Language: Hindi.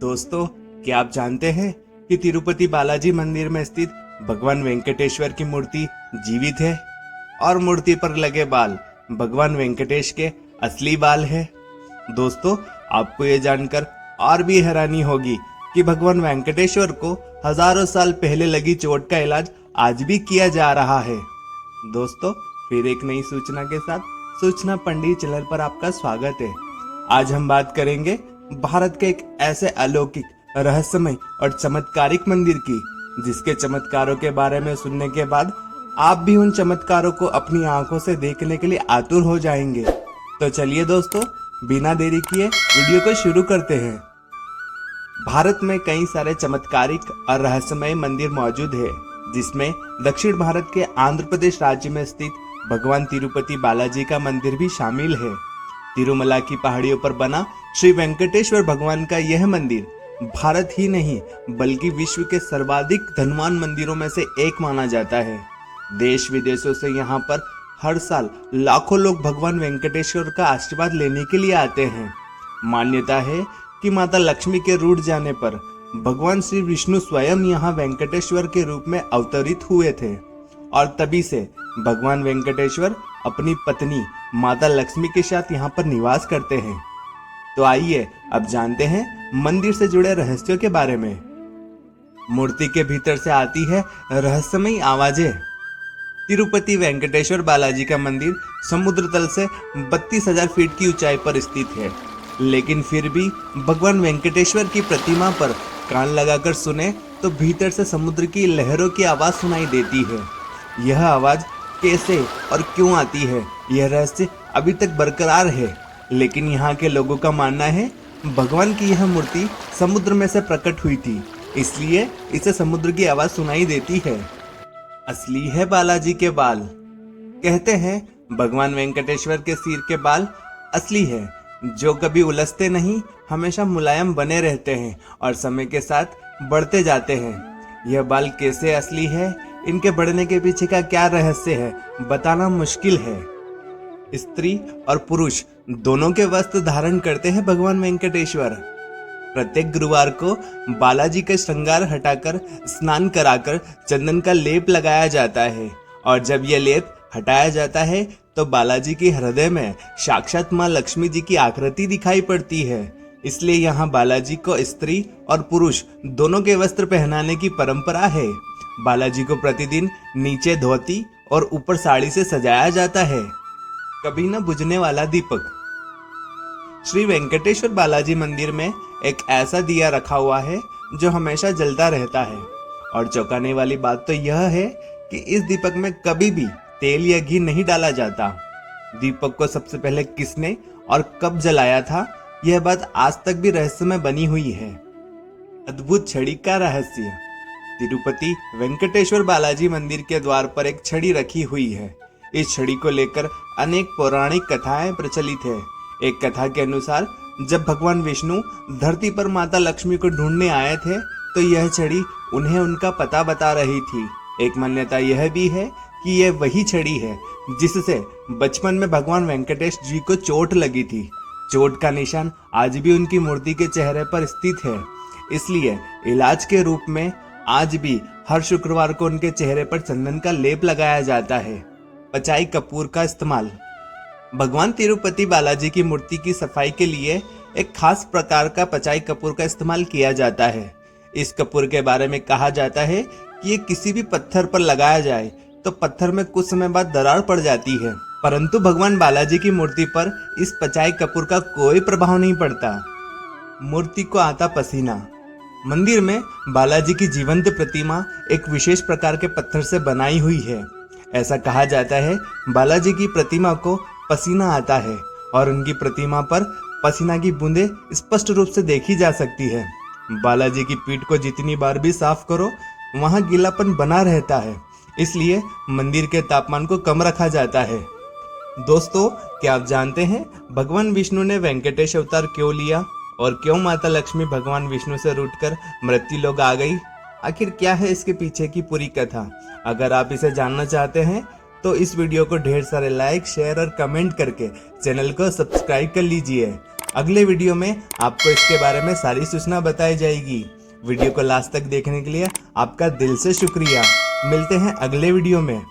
दोस्तों, क्या आप जानते हैं कि तिरुपति बालाजी मंदिर में स्थित भगवान वेंकटेश्वर की मूर्ति जीवित है और मूर्ति पर लगे बाल भगवान वेंकटेश के असली बाल है। दोस्तों, आपको ये जानकर और भी हैरानी होगी कि भगवान वेंकटेश्वर को हजारों साल पहले लगी चोट का इलाज आज भी किया जा रहा है। दोस्तों, फिर एक नई सूचना के साथ सूचना पंडित चैनल पर आपका स्वागत है। आज हम बात करेंगे भारत के एक ऐसे अलौकिक, रहस्यमय और चमत्कारिक मंदिर की, जिसके चमत्कारों के बारे में सुनने के बाद आप भी उन चमत्कारों को अपनी आंखों से देखने के लिए आतुर हो जाएंगे। तो चलिए दोस्तों, बिना देरी किए वीडियो को शुरू करते हैं। भारत में कई सारे चमत्कारिक और रहस्यमय मंदिर मौजूद है, जिसमें दक्षिण भारत के आंध्र प्रदेश राज्य में स्थित भगवान तिरुपति बालाजी का मंदिर भी शामिल है। तिरुमला की पहाड़ियों पर बना श्री वेंकटेश्वर भगवान का यह मंदिर भारत ही नहीं बल्कि विश्व के सर्वाधिक धनवान मंदिरों में से एक माना जाता है। देश विदेशों से यहाँ पर हर साल लाखों लोग भगवान वेंकटेश्वर का आशीर्वाद लेने के लिए आते हैं। मान्यता है कि माता लक्ष्मी के रूठ जाने पर भगवान श्री विष्णु स्वयं यहाँ वेंकटेश्वर के रूप में अवतरित हुए थे और तभी से भगवान वेंकटेश्वर अपनी पत्नी माता लक्ष्मी के साथ यहाँ पर निवास करते हैं। तो आइए अब जानते हैं मंदिर से जुड़े रहस्यों के बारे में। मूर्ति के भीतर से आती है रहस्यमयी आवाजें। तिरुपति वेंकटेश्वर बालाजी का मंदिर समुद्र तल से 32,000 फीट की ऊंचाई पर स्थित है, लेकिन फिर भी भगवान वेंकटेश्वर की प्रतिमा पर कान लगाकर सुने तो भीतर से समुद्र की लहरों की आवाज सुनाई देती है। यह आवाज कैसे और क्यों आती है, यह रहस्य अभी तक बरकरार है, लेकिन यहाँ के लोगों का मानना है भगवान की यह मूर्ति समुद्र में से प्रकट हुई थी, इसलिए इसे समुद्र की आवाज सुनाई देती है। असली है बालाजी के बाल। कहते हैं भगवान वेंकटेश्वर के सिर के बाल असली है, जो कभी उलझते नहीं, हमेशा मुलायम बने रहते हैं और समय के साथ बढ़ते जाते हैं। यह बाल कैसे असली है, इनके बढ़ने के पीछे का क्या रहस्य है, बताना मुश्किल है। स्त्री और पुरुष दोनों के वस्त्र धारण करते हैं भगवान वेंकटेश्वर। प्रत्येक गुरुवार को बालाजी का श्रृंगार हटाकर स्नान कराकर चंदन का लेप लगाया जाता है और जब यह लेप हटाया जाता है तो बालाजी के हृदय में साक्षात मां लक्ष्मी जी की आकृति दिखाई पड़ती है। इसलिए यहाँ बालाजी को स्त्री और पुरुष दोनों के वस्त्र पहनाने की परंपरा है। बालाजी को प्रतिदिन नीचे धोती और ऊपर साड़ी से सजाया जाता है। कभी न बुझने वाला दीपक। श्री वेंकटेश्वर बालाजी मंदिर में एक ऐसा दिया रखा हुआ है जो हमेशा जलता रहता है, और चौंकाने वाली बात तो यह है कि इस दीपक में कभी भी तेल या घी नहीं डाला जाता। दीपक को सबसे पहले किसने और कब जलाया था, यह बात आज तक भी रहस्यमय बनी हुई है। अद्भुत छड़ी का रहस्य। तिरुपति वेंकटेश्वर बालाजी मंदिर के द्वार पर एक छड़ी रखी हुई है। इस छड़ी को लेकर अनेक पौराणिक कथाएं प्रचलित है। एक कथा के अनुसार जब भगवान विष्णु धरती पर माता लक्ष्मी को ढूंढने आए थे तो यह छड़ी उन्हें उनका पता बता रही थी। एक मान्यता यह भी है कि यह वही छड़ी है जिससे बचपन में भगवान वेंकटेश जी को चोट लगी थी। चोट का निशान आज भी उनकी मूर्ति के चेहरे पर स्थित है, इसलिए इलाज के रूप में आज भी हर शुक्रवार को उनके चेहरे पर चंदन का लेप लगाया जाता है। पचाई कपूर का इस्तेमाल। भगवान तिरुपति बालाजी की मूर्ति की सफाई के लिए एक खास प्रकार का पचाई कपूर का इस्तेमाल किया जाता है। इस कपूर के बारे में कहा जाता है कि ये किसी भी पत्थर पर लगाया जाए तो पत्थर में कुछ समय बाद दरार पड़ जाती है, परंतु भगवान बालाजी की मूर्ति पर इस पचाई कपूर का कोई प्रभाव नहीं पड़ता। मूर्ति को आता पसीना। मंदिर में बालाजी की जीवंत प्रतिमा एक विशेष प्रकार के पत्थर से बनाई हुई है। ऐसा कहा जाता है बालाजी की प्रतिमा को पसीना आता है और उनकी प्रतिमा पर पसीना की बूंदें स्पष्ट रूप से देखी जा सकती है। बालाजी की पीठ को जितनी बार भी साफ करो वहां गीलापन बना रहता है, इसलिए मंदिर के तापमान को कम रखा जाता है। दोस्तों, क्या आप जानते हैं भगवान विष्णु ने वेंकटेश अवतार क्यों लिया और क्यों माता लक्ष्मी भगवान विष्णु से रूठकर मृत्यु लोक आ गई? आखिर क्या है इसके पीछे की पूरी कथा? अगर आप इसे जानना चाहते हैं तो इस वीडियो को ढेर सारे लाइक, शेयर और कमेंट करके चैनल को सब्सक्राइब कर लीजिए। अगले वीडियो में आपको इसके बारे में सारी सूचना बताई जाएगी। वीडियो को लास्ट तक देखने के लिए आपका दिल से शुक्रिया। मिलते हैं अगले वीडियो में।